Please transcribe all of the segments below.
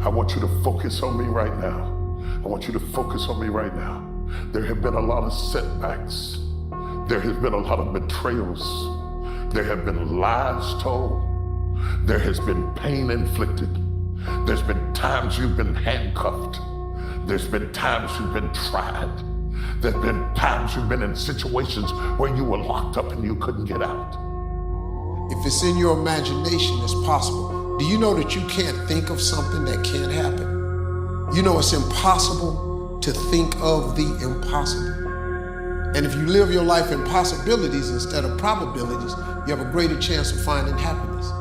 I want you to focus on me right now. I want you to focus on me right now. There have been a lot of setbacks. There has been a lot of betrayals. There have been lies told. There has been pain inflicted. There's been times you've been handcuffed. There's been times you've been tried. There's been times you've been in situations where you were locked up and you couldn't get out. If it's in your imagination, it's possible. Do you know that you can't think of something that can't happen? You know it's impossible to think of the impossible. And if you live your life in possibilities instead of probabilities, you have a greater chance of finding happiness.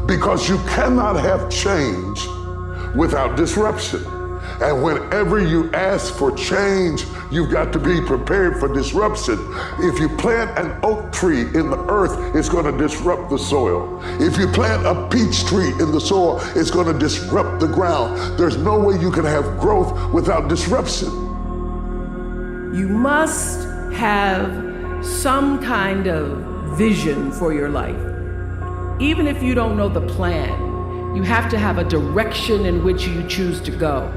Because you cannot have change without disruption. And whenever you ask for change, you've got to be prepared for disruption. If you plant an oak tree in the earth, it's going to disrupt the soil. If you plant a peach tree in the soil, it's going to disrupt the ground. There's no way you can have growth without disruption. You must have some kind of vision for your life. Even if you don't know the plan, you have to have a direction in which you choose to go.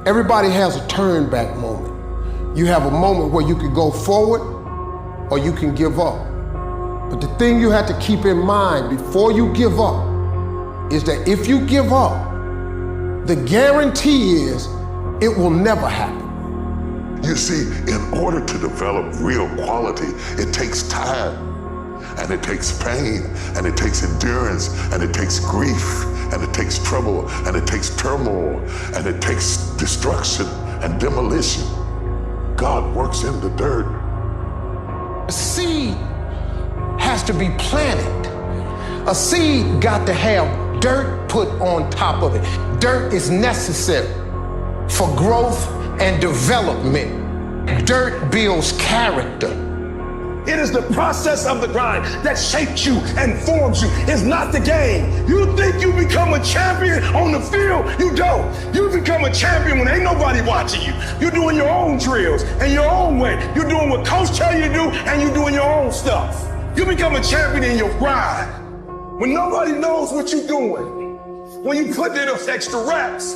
Everybody has a turn back moment. You have a moment where you can go forward or you can give up. But the thing you have to keep in mind before you give up is that if you give up, the guarantee is it will never happen. You see, in order to develop real quality, it takes time, and it takes pain, and it takes endurance, and it takes grief, and it takes trouble, and it takes turmoil, and it takes destruction and demolition. God works in the dirt. A seed has to be planted. A seed got to have dirt put on top of it. Dirt is necessary for growth and development. Dirt builds character. It is the process of the grind that shapes you and forms you. It's not the game. You think you become a champion on the field? You don't. You become a champion when ain't nobody watching you. You're doing your own drills and your own way. You're doing what coach tell you to do, and you're doing your own stuff. You become a champion in your grind when nobody knows what you're doing. When you put in those extra reps.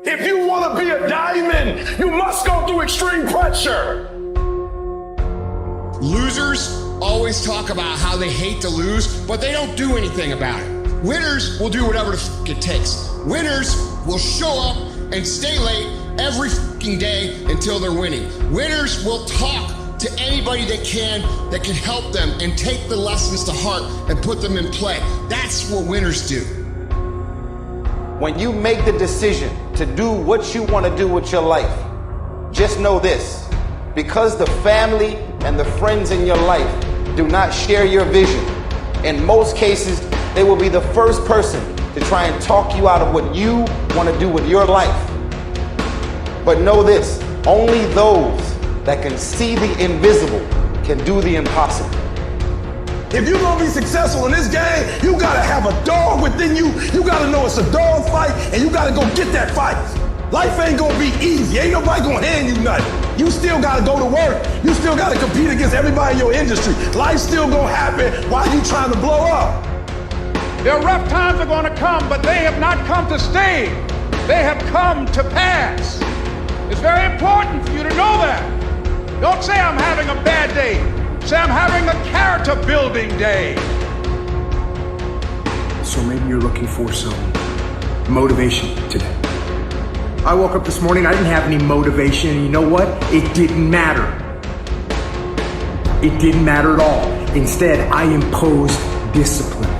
If you want to be a diamond, you must go through extreme pressure. Losers always talk about how they hate to lose, but they don't do anything about it. Winners will do whatever the f it takes. Winners will show up and stay late every f***ing day until they're winning. Winners will talk to anybody that can help them and take the lessons to heart and put them in play. That's what winners do. When you make the decision to do what you want to do with your life, just know this: because the family and the friends in your life do not share your vision, in most cases, they will be the first person to try and talk you out of what you want to do with your life. But know this: only those that can see the invisible can do the impossible. If you're gonna be successful in this game, you gotta have a dog within you. You gotta know it's a dog fight, and you gotta go get that fight. Life ain't gonna be easy. Ain't nobody gonna hand you nothing. You still gotta go to work. You still gotta compete against everybody in your industry. Life's still gonna happen while you trying to blow up. Their rough times are gonna come, but they have not come to stay. They have come to pass. It's very important for you to know that. Don't say I'm having a bad day. Say I'm having a character building day. So maybe you're looking for some motivation today. I woke up this morning, I didn't have any motivation, and you know what? It didn't matter. It didn't matter at all. Instead, I imposed discipline.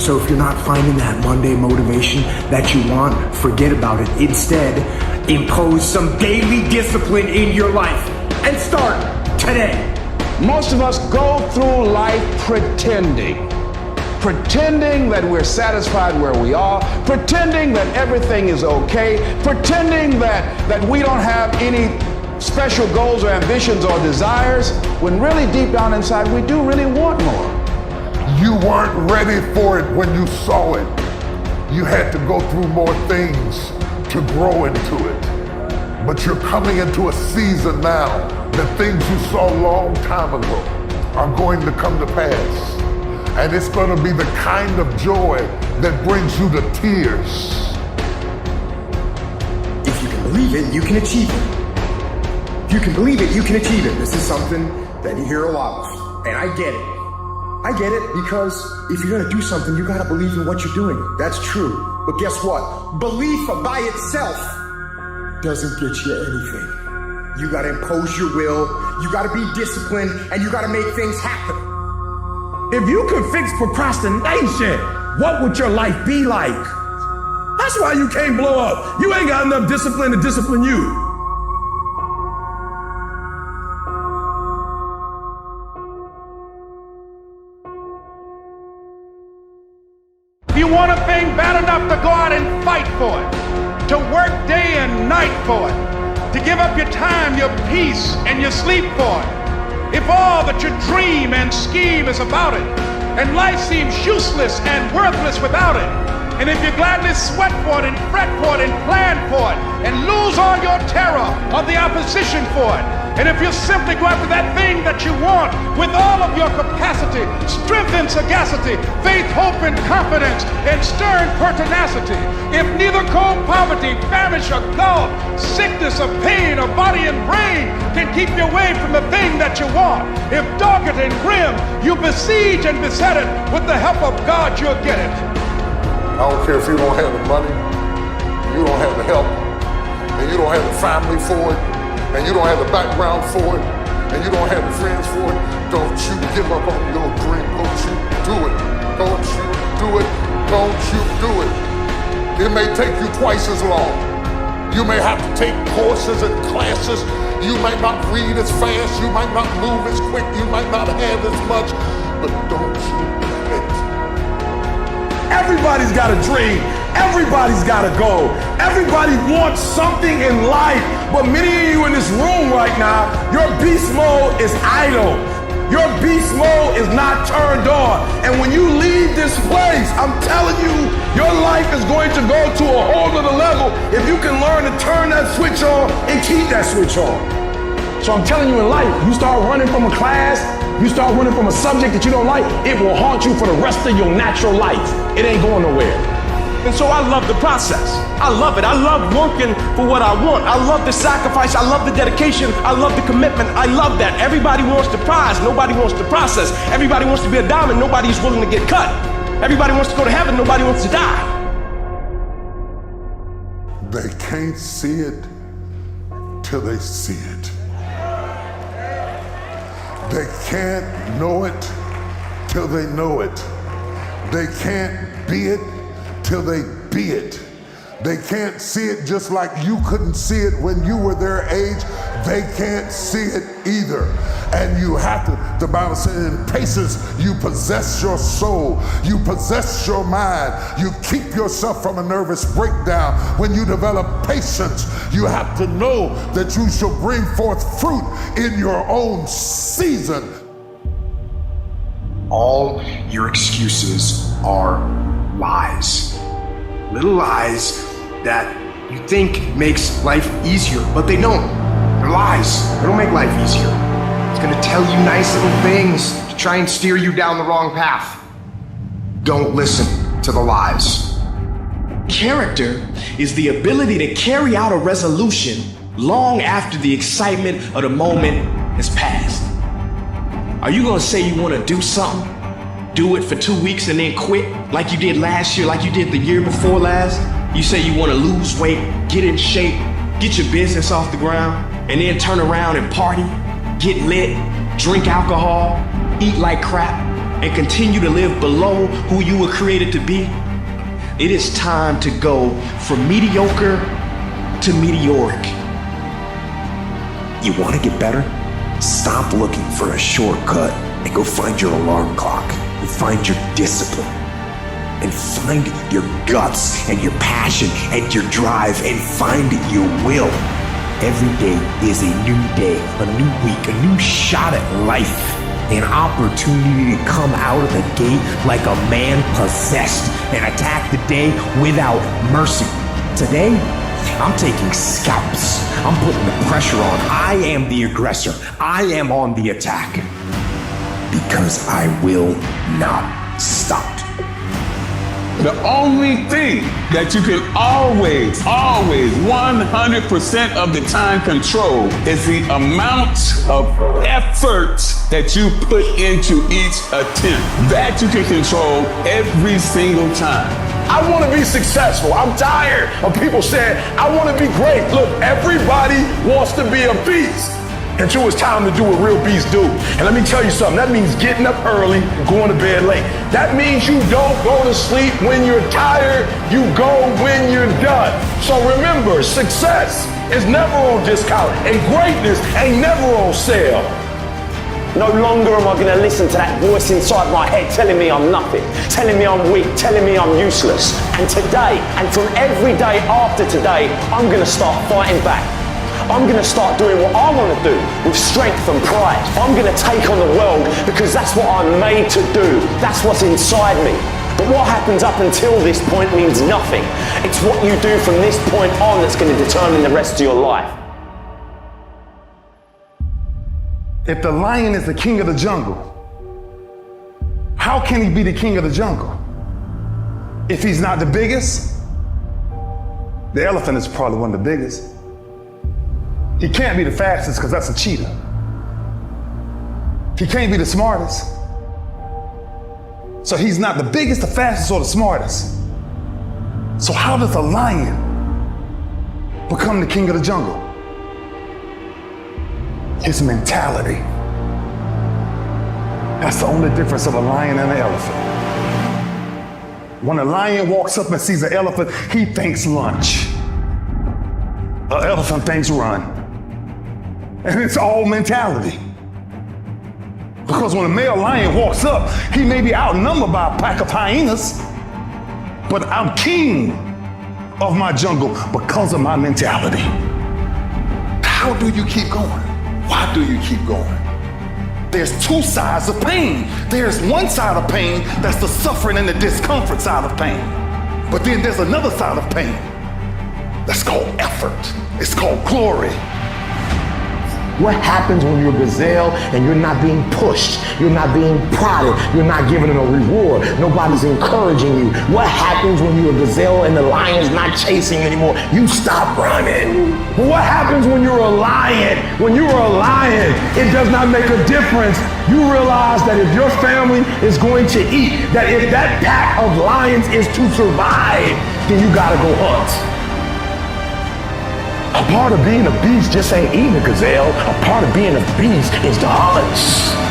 So if you're not finding that Monday motivation that you want, forget about it. Instead, impose some daily discipline in your life and start today. Most of us go through life pretending that we're satisfied where we are, pretending that everything is okay, pretending that we don't have any special goals or ambitions or desires, when really deep down inside we do really want more. You weren't ready for it when you saw it. You had to go through more things to grow into it. But you're coming into a season now. The things you saw a long time ago are going to come to pass. And it's going to be the kind of joy that brings you to tears. If you can believe it, you can achieve it. If you can believe it, you can achieve it. This is something that you hear a lot of, and I get it. I get it because if you're gonna do something, you gotta believe in what you're doing. That's true. But guess what? Belief by itself doesn't get you anything. You gotta impose your will, you gotta be disciplined, and you gotta make things happen. If you could fix procrastination, what would your life be like? That's why you can't blow up. You ain't got enough discipline to discipline you. If you want a thing bad enough to go out and fight for it, to work day and night for it, to give up your time, your peace, and your sleep for it, if all that you dream and scheme is about it, and life seems useless and worthless without it, and if you gladly sweat for it and fret for it and plan for it, and lose all your terror of the opposition for it, and if you simply go after that thing that you want with all of your capacity, strength and sagacity, faith, hope and confidence, and stern pertinacity, if neither cold poverty, famish or gulf, sickness or pain or body and brain can keep you away from the thing that you want, if dogged and grim, you besiege and beset it, with the help of God you'll get it. I don't care if you don't have the money, you don't have the help, and you don't have the family for it, and you don't have the background for it, and you don't have the friends for it. Don't you give up on your dream. Don't you do it. Don't you do it. Don't you do it. It may take you twice as long. You may have to take courses and classes. You might not read as fast. You might not move as quick. You might not have as much. But don't you quit. Everybody's got a dream. Everybody's got a goal. Everybody wants something in life. But many of you in this room right now, your beast mode is idle. Your beast mode is not turned on. And when you leave this place, I'm telling you, your life is going to go to a whole other level if you can learn to turn that switch on and keep that switch on. So I'm telling you, in life, you start running from a class, you start running from a subject that you don't like, it will haunt you for the rest of your natural life. It ain't going nowhere. And so I love the process. I love it. I love working for what I want. I love the sacrifice. I love the dedication. I love the commitment. I love that. Everybody wants the prize. Nobody wants the process. Everybody wants to be a diamond. Nobody's willing to get cut. Everybody wants to go to heaven. Nobody wants to die. They can't see it till they see it. They can't know it till they know it. They can't be it till they be it. They can't see it just like you couldn't see it when you were their age. They can't see it either. And you have to, the Bible says, in patience, you possess your soul. You possess your mind. You keep yourself from a nervous breakdown. When you develop patience, you have to know that you shall bring forth fruit in your own season. All your excuses are lies. Little lies that you think makes life easier, but they don't. They're lies. They don't make life easier. It's gonna tell you nice little things to try and steer you down the wrong path. Don't listen to the lies. Character is the ability to carry out a resolution long after the excitement of the moment has passed. Are you gonna say you wanna do something, do it for 2 weeks and then quit like you did last year, like you did the year before last? You say you wanna lose weight, get in shape, get your business off the ground, and then turn around and party, get lit, drink alcohol, eat like crap, and continue to live below who you were created to be? It is time to go from mediocre to meteoric. You wanna get better? Stop looking for a shortcut and go find your alarm clock. And find your discipline. And find your guts and your passion and your drive and find your will. Every day is a new day, a new week, a new shot at life. An opportunity to come out of the gate like a man possessed and attack the day without mercy. Today, I'm taking scalps. I'm putting the pressure on. I am the aggressor. I am on the attack. Because I will not stopped. The only thing that you can always 100% of the time control is the amount of effort that you put into each attempt. That you can control every single time. I want to be successful. I'm tired of people saying, I want to be great. Look, everybody wants to be a beast until it's time to do what real beasts do. And let me tell you something, that means getting up early and going to bed late. That means you don't go to sleep when you're tired, you go when you're done. So remember, success is never on discount and greatness ain't never on sale. No longer am I going to listen to that voice inside my head telling me I'm nothing, telling me I'm weak, telling me I'm useless. And today, and from every day after today, I'm going to start fighting back. I'm going to start doing what I want to do with strength and pride. I'm going to take on the world because that's what I'm made to do. That's what's inside me. But what happens up until this point means nothing. It's what you do from this point on that's going to determine the rest of your life. If the lion is the king of the jungle, how can he be the king of the jungle? If he's not the biggest, the elephant is probably one of the biggest. He can't be the fastest because that's a cheetah. He can't be the smartest. So he's not the biggest, the fastest, or the smartest. So how does a lion become the king of the jungle? His mentality. That's the only difference of a lion and an elephant. When a lion walks up and sees an elephant, he thinks lunch. An elephant thinks run. And it's all mentality. Because when a male lion walks up, he may be outnumbered by a pack of hyenas, but I'm king of my jungle because of my mentality. How do you keep going? Why do you keep going? There's two sides of pain. There's one side of pain that's the suffering and the discomfort side of pain. But then there's another side of pain that's called effort. It's called glory. What happens when you're a gazelle and you're not being pushed, you're not being prodded, you're not giving them a reward, nobody's encouraging you? What happens when you're a gazelle and the lion's not chasing you anymore? You stop running. But what happens when you're a lion? When you're a lion, it does not make a difference. You realize that if your family is going to eat, that if that pack of lions is to survive, then you gotta go hunt. A part of being a beast just ain't eating a gazelle. A part of being a beast is the hunt.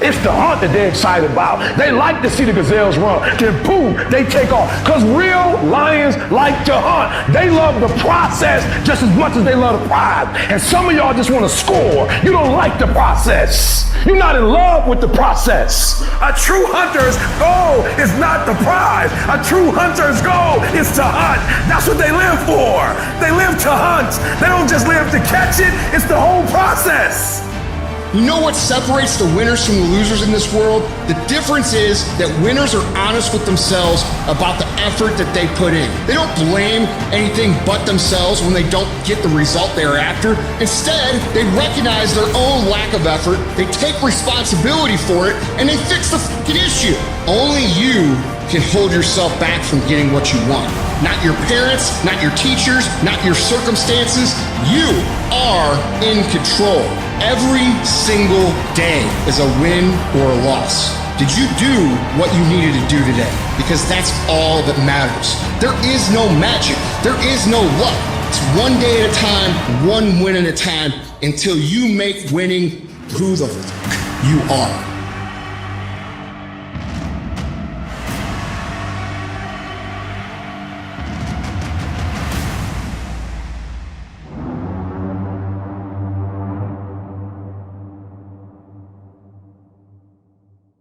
It's the hunt that they're excited about. They like to see the gazelles run. Then boom, they take off. Because real lions like to hunt. They love the process just as much as they love the prize. And some of y'all just want to score. You don't like the process. You're not in love with the process. A true hunter's goal is not the prize. A true hunter's goal is to hunt. That's what they live for. They live to hunt. They don't just live to catch it. It's the whole process. You know what separates the winners from the losers in this world? The difference is that winners are honest with themselves about the effort that they put in. They don't blame anything but themselves when they don't get the result they're after. Instead, they recognize their own lack of effort, they take responsibility for it, and they fix the fucking issue. Only you can hold yourself back from getting what you want. Not your parents, not your teachers, not your circumstances. You are in control. Every single day is a win or a loss. Did you do what you needed to do today? Because that's all that matters. There is no magic. There is no luck. It's one day at a time, one win at a time, until you make winning who the fuck you are.